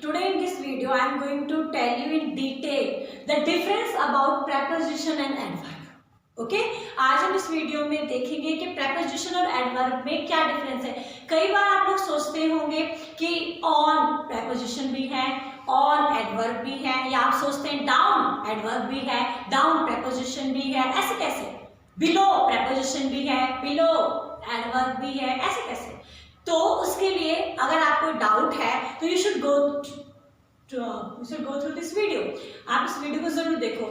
Today in this video I am going to tell you in detail the difference about preposition and adverb. Okay आज हम इस video में देखेंगे कि preposition और adverb में क्या डिफरेंस है। कई बार आप लोग सोचते होंगे कि on preposition भी है, on adverb भी है, या आप सोचते हैं down adverb भी है, down preposition भी है, ऐसे कैसे? below preposition भी है, below adverb भी है, ऐसे कैसे? तो उसके लिए अगर आपको डाउट है तो you should go through this video. आप इस वीडियो को जरूर देखो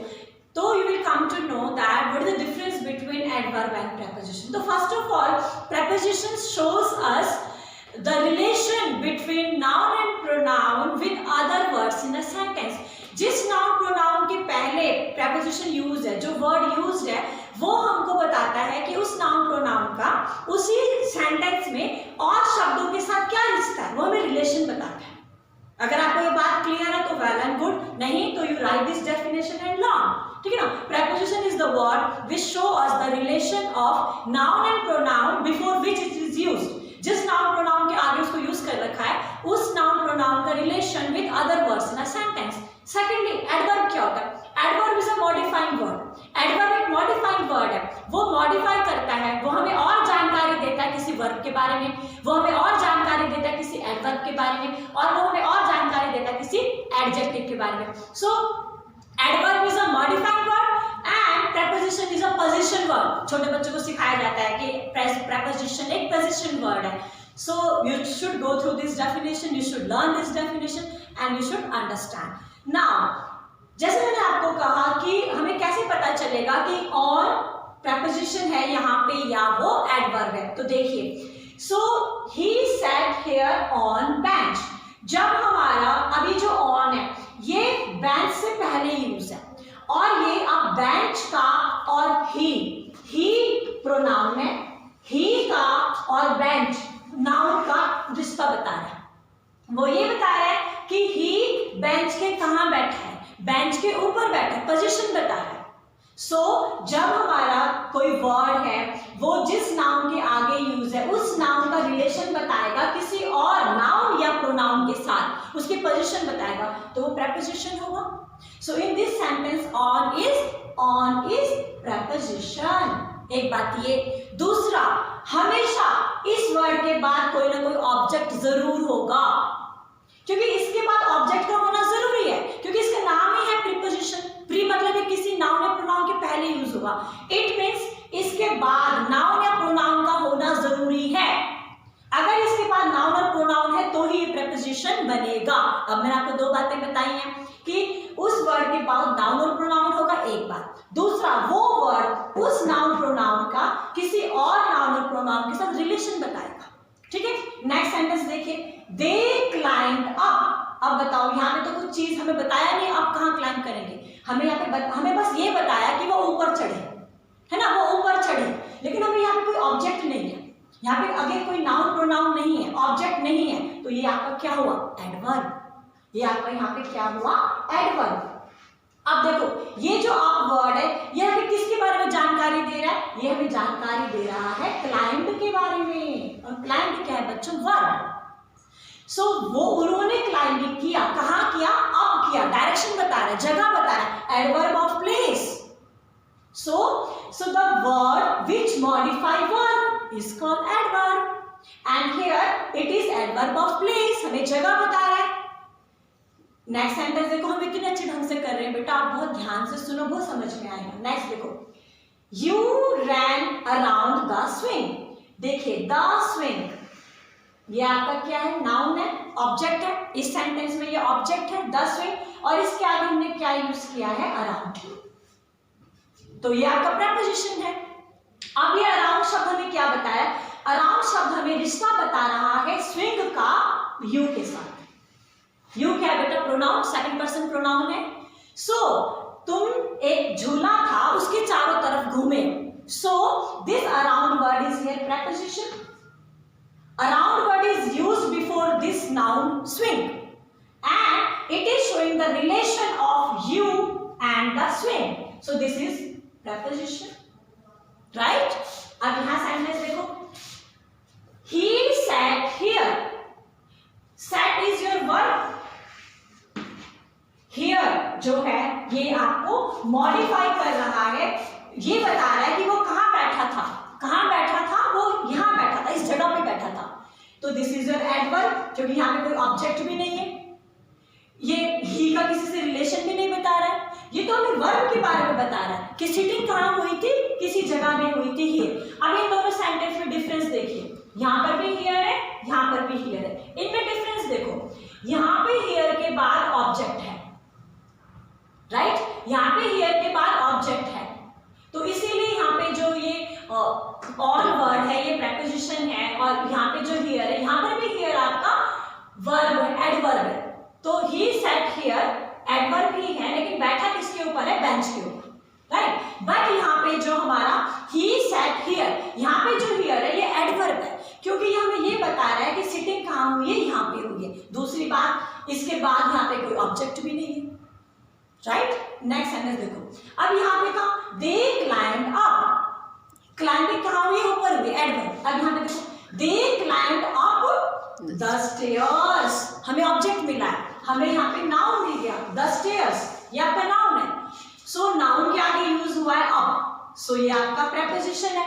तो you will come to know that what is the difference between adverb and preposition. So first of all, preposition shows us the relation between noun and pronoun with other words in a sentence. जिस noun pronoun के पहले preposition use है, जो word used है, वो हमको बताता है कि उस noun pronoun का उसी sentence में और शब्दों के साथ क्या रिश्ता है, वो हमें relation बताता है. अगर आपको ये बात क्लियर है तो वेल एंड गुड, नहीं तो you right this definition and learn. ठीक है ना. preposition is the word which show us the relation of noun and pronoun before which it is used. जिस noun pronoun के आगे उसको यूज कर रखा है उस noun pronoun का relation with other words in a sentence. Secondly, adverb क्या होता है? adverb is a modifying word. adverb एक modifying word है, वो modify करता है, वो हमें और जानकारी देता है किसी verb के बारे में, वो हमें और जानकारी देता है किसी adverb के बारे में, और वो हमें और जानकारी देता है किसी adjective के बारे में. So adverb is a modifying word and preposition is a position word. छोटे बच्चों को सिखाया जाता है कि preposition एक position word है. So you should go through this definition, you should learn this definition and you should understand. Now जैसे मैंने आपको कहा कि हमें कैसे पता चलेगा कि on preposition है यहाँ पे या वो adverb है. तो देखिए, so he sat here on bench. जब हमारा अभी जो on है ये bench से पहले यूज है और ये अब bench का और he pronoun है, he का और bench noun का रिश्ता बता रहा है. वो ये बता रहा है कि he bench के कहाँ बैठा है, बेंच के ऊपर बैठा, पोजीशन बता रहा है. सो जब हमारा कोई वर्ड है वो जिस नाउन के आगे यूज है उस नाउन का रिलेशन बताएगा किसी और नाउन या प्रोनाउन के साथ, उसकी पोजीशन बताएगा, तो वो प्रेपोजिशन होगा. So in this sentence on is preposition. एक बात ये. दूसरा, हमेशा इस वर्ड के बाद कोई ना कोई ऑब्जेक्ट जरूर होगा, क्योंकि इसके बाद ऑब्जेक्ट का होना जरूरी है, क्योंकि इसका नाम ही है प्रीपोजिशन. प्री मतलब है किसी नाउन या प्रोनाउन के पहले यूज होगा. इट मींस इसके बाद नाउन या प्रोनाउन का होना जरूरी है. अगर इसके बाद नाउन और प्रोनाउन है तो ही ये प्रीपोजिशन बनेगा. अब मैंने आपको दो बातें बताई हैं कि उस वर्ड के बाद नाउन और प्रोनाउन होगा, एक बात. दूसरा, वो वर्ड उस नाउन प्रोनाउन का किसी और नाउन और प्रोनाउन के साथ रिलेशन बताएगा. ठीक है. नेक्स्ट सेंटेंस देखिए, दे क्लाइंब अप. अब बताओ, यहाँ पे तो कुछ चीज हमें बताया नहीं, अब कहाँ क्लाइंब करेंगे. हमें यहाँ पे हमें बस ये बताया कि वो ऊपर चढ़े, है ना, वो ऊपर चढ़े, लेकिन हमें यहाँ पे कोई ऑब्जेक्ट नहीं है, यहाँ पे अगर कोई नाउन प्रोनाउन नहीं है, ऑब्जेक्ट नहीं है, तो ये आपका क्या हुआ, एडवर्ब. ये आपका यहाँ पे क्या हुआ, एडवर्ब. अब देखो, ये जो आप वर्ड है ये हमें किसके बारे में जानकारी दे रहा है, ये हमें जानकारी दे रहा है क्लाइंब के बारे में. और क्लाइंब क्या है बच्चों, वर्ड. सो वो उन्होंने क्लाइंबिंग किया, कहाँ किया, अब किया, डायरेक्शन बता रहा है, जगह बता रहा है, adverb of place. So the word which modify verb is called adverb and here it is adverb of place. हमें जगह बता रहा है. नेक्स्ट सेंटेंस देखो, हम कितने अच्छे ढंग से कर रहे हैं बेटा, आप बहुत ध्यान से सुनो, बहुत समझ में आएगा. नेक्स्ट देखो, you ran around the swing. देखिए, द स्विंग ये आपका क्या है, नाउन है, ऑब्जेक्ट है. इस सेंटेंस में ये ऑब्जेक्ट है द स्विंग, और इसके आगे हमने क्या यूज किया है, अराउंड. तो ये आपका प्रेपोजिशन है. अब ये अराउंड शब्द हमें क्या बताया, अराउंड शब्द हमें रिश्ता बता रहा है स्विंग का यू के साथ. यू क्या है बेटा, प्रोनाउन, सेकंड पर्सन प्रोनाउन है. सो तुम एक झूला था उसके चारों तरफ घूमे. So this around word is here preposition. Around word is used before this noun swing and it is showing the relation of you and the swing. So this is preposition, right? अब यहाँ sentence देखो, he sat here. Sat is your verb जो है ये आपको modify कर रहा है, ये बता रहा है कि वो कहाँ बैठा था, कहाँ बैठा था, वो यहाँ बैठा था, इस जगह पे बैठा था। तो दिस इज योर एडवर्ब, क्योंकि यहाँ पे कोई ऑब्जेक्ट भी नहीं है, ये ही का किसी से रिलेशन भी नहीं बता रहा है, ये तो हमें वर्ब के बारे में बता रहा है कि सिटिंग कहाँ हुई थी, किसी जगह में हुई थी हियर। अब इन दोनों सेंटेंस में डिफरेंस देखिए, यहाँ पर भी हियर है, यहाँ पर भी हियर है, इनमें डिफरेंस देखो, यहाँ पे हियर के बाद ऑब्जेक्ट है, राइट, यहाँ पे हियर के बाद ऑब्जेक्ट है, तो इसीलिए यहाँ पे जो ये ऑन वर्ड है ये प्रेपोजिशन है, और यहाँ पे जो हियर है, यहाँ पर भी हियर आपका वर्ब है, एडवर्ब है। तो ही सेट हियर एडवर्ब ही है, लेकिन बैठा किसके ऊपर है, बेंच के ऊपर, राइट। बट यहाँ पे जो हमारा ही सेट हियर, यहाँ पे जो हियर है ये एडवर्ब है, क्योंकि ये हमें ये बता रहा है कि सिटिंग कहाँ हुई है, यहाँ पे हुई है। दूसरी बात, इसके बाद यहाँ पे कोई ऑब्जेक्ट भी नहीं है, राइट। नेक्स्ट सेंटेंस देखो, अब यहाँ पे कहा दे क्लाइंब अप, क्लाइंबिंग कहाँ हुई है, ऊपर हुई, एडवर्ब। अब यहाँ पे देखो दे क्लाइंब अप द स्टेयर्स, हमें ऑब्जेक्ट मिला है, हमें यहाँ पे नाउन मिल गया, द स्टेयर्स, ये आपका नाउन है। सो नाउन के आगे यूज हुआ है अप, सो ये आपका प्रेपोजिशन है।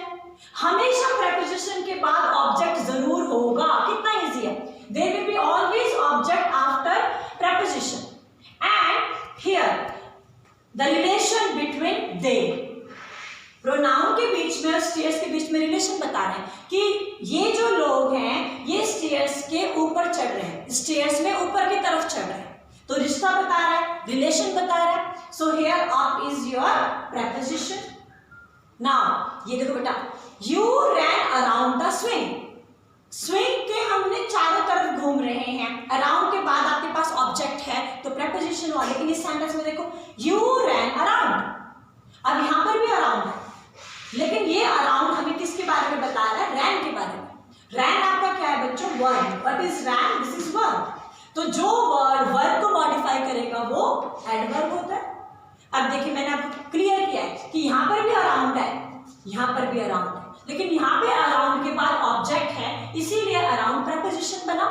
हमेशा प्रेपोजिशन के बाद ऑब्जेक्ट जरूर होगा, कितना इजी है, there will be always object after preposition. And here the relation between they, pronoun के बीच में और स्टेयर्स के बीच में रिलेशन बता रहे हैं कि ये जो लोग हैं ये स्टेयर्स के ऊपर चढ़ रहे हैं, स्टेयर्स में ऊपर की तरफ चढ़ रहे हैं, तो रिश्ता बता रहा है, रिलेशन बता रहा है। So here up is your preposition. Now ये देखो बेटा, you ran around the swing, swing के हमने चारों तरफ घूम रहे हैं, अराउंड के बाद आपके पास ऑब्जेक्ट है तो प्रेपोजिशन हुआ, लेकिन इस सेंटेंस में देखो यू रैन अराउंड, अब यहां पर भी अराउंड है, लेकिन ये अराउंड हमें किसके बारे में बता रहा है, रैन के बारे में। रैन आपका क्या है बच्चों, verb, what is ran, this is verb. तो जो वर्ड वर्ब को मॉडिफाई करेगा वो एडवर्ब होता है। अब देखिए मैंने आपको क्लियर किया है कि यहाँ पर भी अराउंड है, यहाँ पर भी अराउंड है, लेकिन यहाँ पे अराउंड के बाद ऑब्जेक्ट है, इसीलिए अराउंड प्रेपोजिशन बना।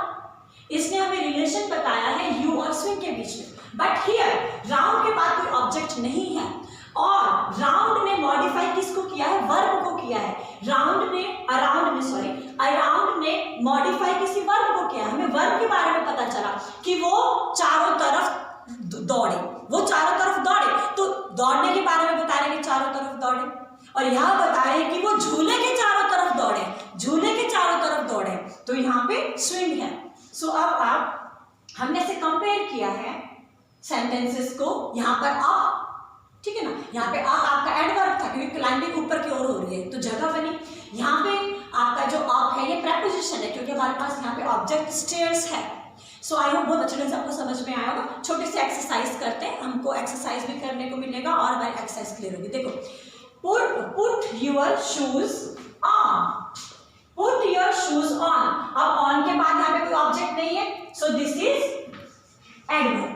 इसने हमें रिलेशन बताया है यू और स्विंग के बीच में। बट हियर राउंड के बाद कोई ऑब्जेक्ट नहीं है, और राउंड ने मॉडिफाई किसको किया है, वर्ब को किया है। अराउंड ने मॉडिफाई किसी वर्ब को किया है। हमें वर्ब के बारे में पता चला कि वो चारों तरफ दौड़े, वो चारों तरफ दौड़े, तो दौड़ने के बारे में बता रहे हैं कि चारों तरफ दौड़े, और यहाँ बता रहे हैं कि वो झूले के चारों तरफ दौड़े, झूले के चारों तरफ दौड़े, तो यहाँ पे स्विंग है। सो अब हमने से कंपेयर किया है सेंटेंसेस को, यहाँ पर अप, ठीक है ना, यहाँ पे आपका एडवर्ब था क्योंकि क्लाइंबिंग ऊपर की ओर हो रही है तो जगह बनी। यहाँ पे आपका जो अप है ये प्रेपोजिशन है क्योंकि हमारे पास यहाँ पे ऑब्जेक्ट स्टेयर्स है। सो आई होप बहुत अच्छे ढंग से आपको समझ में आया होगा। छोटी सी एक्सरसाइज करते हैं, हमको एक्सरसाइज भी करने को मिलेगा और हमारी एक्सरसाइज क्लियर होगी। देखो, put your shoes on, put your shoes on. अब ऑन के बाद यहाँ पे कोई ऑब्जेक्ट नहीं है, सो दिस इज एडवर्ब,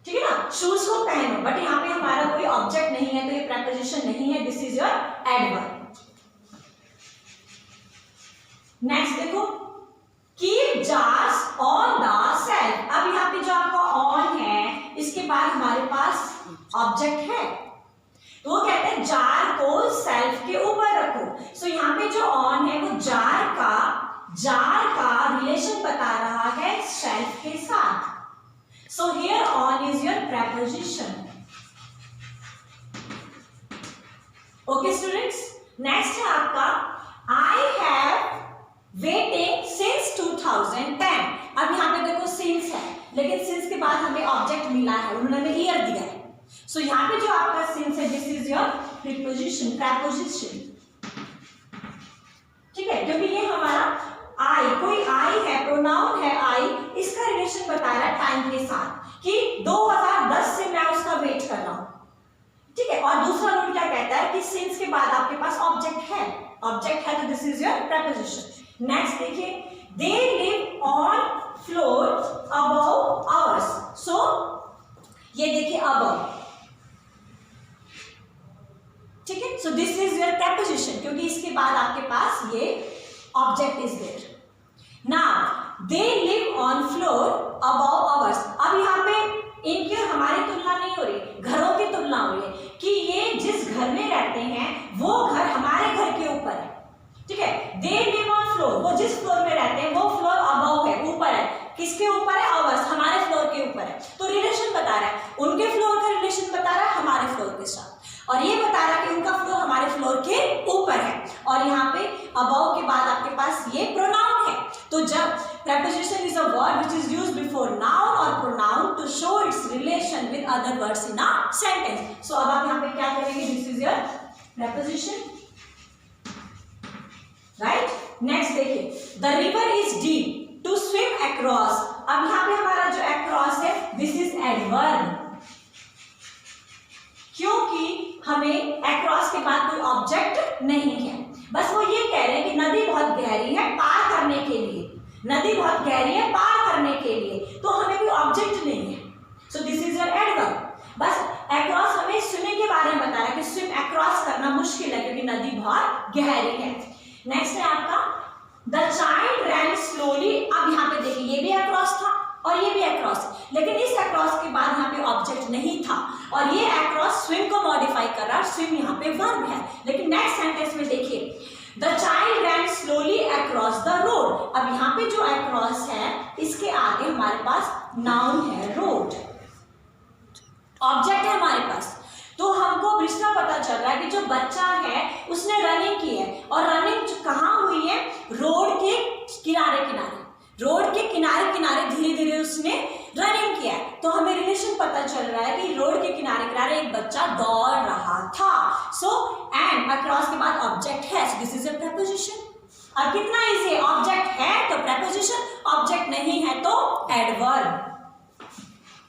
ठीक है ना, शूज को पहनो, बट यहाँ पे हमारा कोई ऑब्जेक्ट नहीं है तो ये प्रेपोजिशन नहीं है, this is your adverb. Next देखो, keep jars on the shelf. अब यहाँ पे जो आपका ऑन है इसके बाद हमारे पास ऑब्जेक्ट है, तो वो कहते हैं जार को शेल्फ के ऊपर रखो। सो यहाँ पे जो ऑन है वो जार का रिलेशन बता रहा है शेल्फ के साथ। So here on is your preposition. Okay students, next है आपका I have waiting since 2010. अब यहाँ पे देखो since है, लेकिन since के बाद हमें ऑब्जेक्ट मिला है, उन्होंने हमें year दिया है। So यहाँ पे जो आपका since है, this is your preposition, ठीक है, क्योंकि ये हमारा आई, कोई आई है, प्रोनाउन है आई, इसका रिलेशन बता रहा है टाइम के साथ कि 2010 से मैं उसका वेट कर रहा हूं, ठीक है। और दूसरा रूल क्या कहता है कि सिंस के बाद आपके पास ऑब्जेक्ट है तो this is your preposition. Next देखिए, they live on floor above ours. So ये देखिए अबव, ठीक है, so this is your preposition क्योंकि इसके बाद आपके पास ये object is there. Now they live on floor above ours. अब यहाँ पे इनके हमारी तुलना नहीं किसके ऊपर है, आवर्स, हमारे फ्लोर के ऊपर है। तो रिलेशन बता रहा है, उनके फ्लोर का रिलेशन बता रहा है हमारे फ्लोर के साथ, और ये बता रहा है कि उनका फ्लोर हमारे फ्लोर के ऊपर है। और यहाँ पे अबव के बाद आपके पास ये प्रोनाउन है। तो जब preposition is a word which is used before noun or pronoun to show its relation with other words in a sentence. So अब आप यहाँ पे क्या करेंगे, this is your preposition, right? Next देखिए, the river is deep, to swim across. अब यहाँ पे हमारा जो across है, this is adverb, क्योंकि हमें across के बाद कोई ऑब्जेक्ट नहीं है। बस वो ये कह रहे हैं कि नदी बहुत गहरी है पार करने के लिए, नदी बहुत गहरी है पार करने के लिए, तो हमें कोई ऑब्जेक्ट नहीं है। So this is your adverb. बस अक्रॉस हमें स्विमिंग के बारे में बता रहा है कि स्विम अक्रॉस करना मुश्किल है क्योंकि नदी बहुत गहरी है। नेक्स्ट है आपका द चाइल्ड रैन स्लोली। अब यहाँ पे देखिए, ये भी अक्रॉस था और ये भी अक्रॉस, लेकिन इस अक्रॉस के बाद यहाँ पे ऑब्जेक्ट नहीं था, और ये अक्रॉस स्विम को मॉडिफाई कर रहा है, स्विम यहाँ पे वर्ब है। लेकिन नेक्स्ट सेंटेंस में देखिए, the child ran slowly across the road. अब यहाँ पे जो अक्रॉस है इसके आगे हमारे पास नाउन है रोड, ऑब्जेक्ट है हमारे पास। तो हमको रिश्ता पता चल रहा है कि जो बच्चा है उसने रनिंग की है, और रनिंग कहाँ हुई है, रोड के किनारे किनारे, रोड के किनारे किनारे धीरे धीरे उसने रनिंग किया है। तो हमें रिलेशन पता चल रहा है कि रोड के किनारे किनारे एक बच्चा दौड़ रहा था। सो एंड अक्रॉस के बाद ऑब्जेक्ट है, so this is a preposition. अब कितना इजी है, ऑब्जेक्ट है तो प्रेपोजिशन, ऑब्जेक्ट नहीं है तो adverb.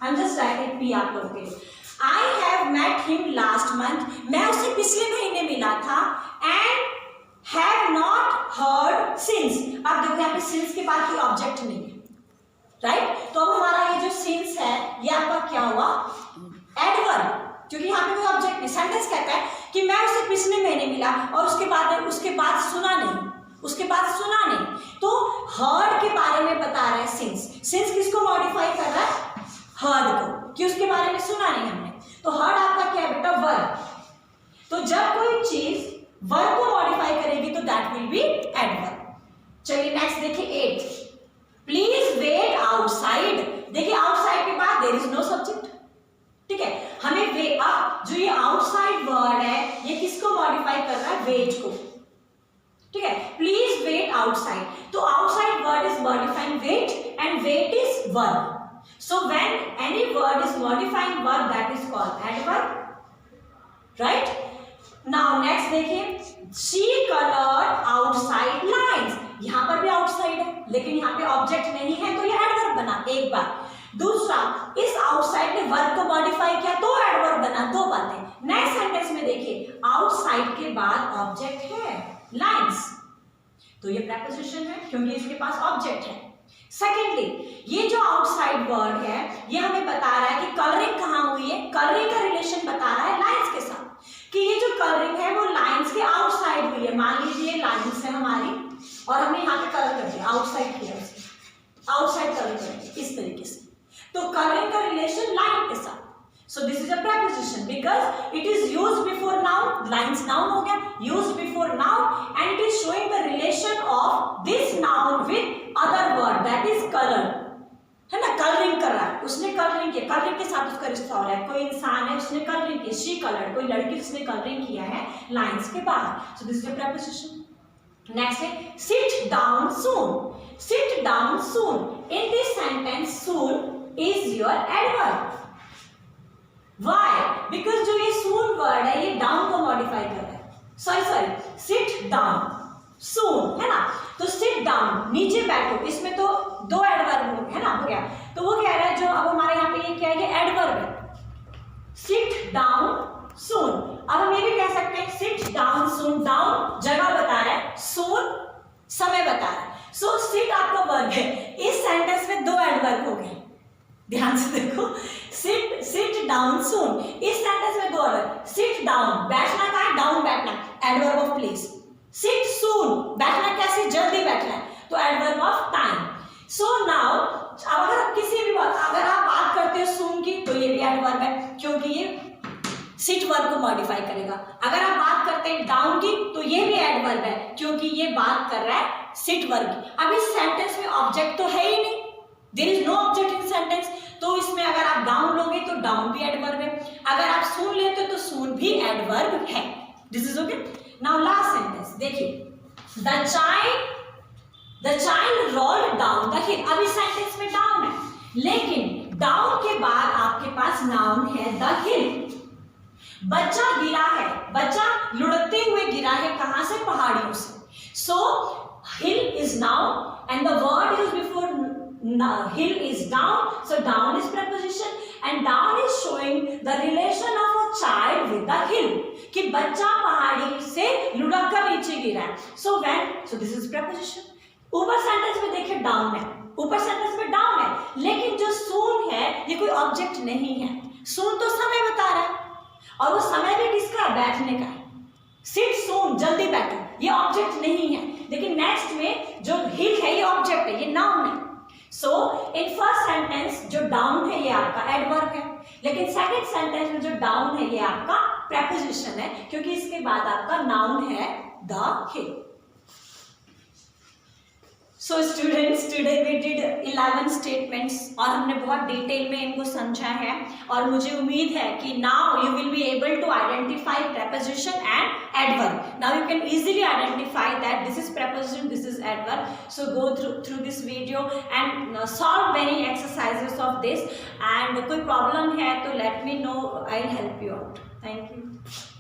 I am just writing P आप लोगों के लिए। I have met him last month, मैं उससे पिछले महीने मिला था, and have not heard since. अब देखो यहाँ पे सिंस के बाद कोई ऑब्जेक्ट नहीं है, राइट? तो अब हमारा ये जो सिंस है ये आपका क्या हुआ, एडवर्ब, क्योंकि यहाँ पे कोई ऑब्जेक्ट नहीं। सेंटेंस कहता है कि मैं उसे पिछले महीने मिला और उसके बाद सुना नहीं, उसके बाद सुना नहीं। तो हर्ड के बारे में बता रहा है सिंस। सिंस किसको मॉडिफाई कर रहा है, हर्ड को, कि उसके बारे में सुना नहीं हमने। तो हर्ड आपका क्या है बेटा, वर्ब। तो जब कोई चीज वर्ब को मॉडिफाई करेगी तो दैट विल बी एडवर्ब। चलिए नेक्स्ट देखिए 8, प्लीज वेट आउटसाइड। देखिए आउटसाइड के बाद देयर इज नो सब्जेक्ट, ठीक है। हमें वे, अब जो ये आउटसाइड वर्ड है ये किसको मॉडिफाई कर रहा है, वेट को, ठीक है। प्लीज वेट आउटसाइड, तो outside word is modifying wait and wait is verb. So when any word is modifying verb, that is called adverb, right? Now next देखिए, she colored outside lines। यहाँ पर भी outside है लेकिन यहाँ पे object नहीं है, तो ये एडवर्ब बना एक बार। दूसरा, इस outside ने वर्ब को मॉडिफाई किया तो एडवर्ब बना, दो बातें। नेक्स्ट सेंटेंस में देखिए, outside के बाद ऑब्जेक्ट है lines, तो ये preposition है क्योंकि इसके पास ऑब्जेक्ट है। सेकेंडली, ये जो आउटसाइड वर्ड है ये हमें बता रहा है कि कलरिंग कहाँ हुई है, कलरिंग का रिलेशन बता रहा है लाइंस के साथ, कि ये जो कलरिंग है वो लाइंस के आउटसाइड हुई है। मान लीजिए लाइंस है हमारी और हमने यहाँ पे कलर कर दिया, आउटसाइड किया, आउटसाइड कलर करेंगे इस तरीके से, तो कलरिंग का रिलेशन लाइन के साथ। सो this is a preposition because it is used before noun, lines noun हो गया, used before noun, and it is showing the relation of this noun with other word that is colour, है ना। Colouring कर रहा है, उसने colouring किया, colouring के साथ उसका रिश्ता हो रहा है। कोई इंसान है उसने कलरिंग की, शी कलर्ड, कोई लड़की उसने कलरिंग किया है लाइंस के बाद। So this is a preposition। Next है sit down soon. Sit down soon, in this sentence soon is your adverb. Why? Because जो ये सून वर्ड है ये डाउन को मॉडिफाई कर रहा है, सॉरी सिट डाउन सून, है ना। तो सिट डाउन, नीचे बैठो, इसमें तो दो एडवर्ब है ना, हो गया। तो वो कह रहा है जो अब हमारे यहाँ पे ये क्या है, ये एडवर्ब है, सिट डाउन सून। अब हम ये भी कह सकते हैं सिट डाउन सून, डाउन जगह बता रहा है, सून समय बता रहा है। सो सिट आपका वर्ब है, इस सेंटेंस में दो एडवर्ब हो गए, ध्यान से देखो, सिट डाउन सून, इस सेंटेंस में दो एडवर्ब। सिट डाउन, बैठना का है, डाउन बैठना, एडवर्ब ऑफ प्लेस। सिट सून, बैठना कैसे, जल्दी बैठना है, तो adverb of time. So now अगर आप किसी भी अगर आप बात करते हो सून की तो ये भी एडवर्ब है क्योंकि ये सिट वर्ब को मॉडिफाई करेगा। अगर आप बात करते हैं डाउन की तो ये भी एडवर्ब है क्योंकि ये बात कर रहा है सिट वर्ब की। अब इस सेंटेंस में ऑब्जेक्ट तो है ही नहीं, there is no object in sentence, तो इसमें अगर आप डाउन लोगे तो डाउन भी एडवर्ब है, अगर आप सून लेते हो तो सून भी एडवर्ब है। This is okay. Now last sentence देखिए, the child rolled down the hill. अब इस सेंटेंस में डाउन है, लेकिन डाउन के बाद आपके पास नाउन है द हिल। बच्चा गिरा है, बच्चा लुढ़कते हुए गिरा है, कहां से? पहाड़ियों से। So hill is noun and the word used before hill is down, so down is preposition and down is showing the relation of a child with the hill, कि बच्चा पहाड़ी से लुढ़क कर नीचे गिरा है। So this is preposition। ऊपर सेंटेंस में देखिए डाउन है, ऊपर सेंटेंस में डाउन है, लेकिन जो सून है ये कोई ऑब्जेक्ट नहीं है। सून तो समय बता रहा है, और वो समय भी किसका है? बैठने का है। सिट सून, जल्दी बैठो, ये ऑब्जेक्ट नहीं है। लेकिन नेक्स्ट में जो हिल है ये ऑब्जेक्ट है, ये नाउन है। सो इन फर्स्ट सेंटेंस जो डाउन है ये आपका एडवर्ब है, लेकिन सेकंड सेंटेंस में जो डाउन है ये आपका प्रेपोजिशन है, क्योंकि इसके बाद आपका नाउन है the hill. So students, today we did 11 statements और हमने बहुत डिटेल में इनको समझा है, और मुझे उम्मीद है कि now you will be able to identify preposition and adverb. Now you can easily identify that this is preposition, this is adverb. So go through this video and solve many exercises of this, and कोई problem है तो let me know, I'll help you out. Thank you.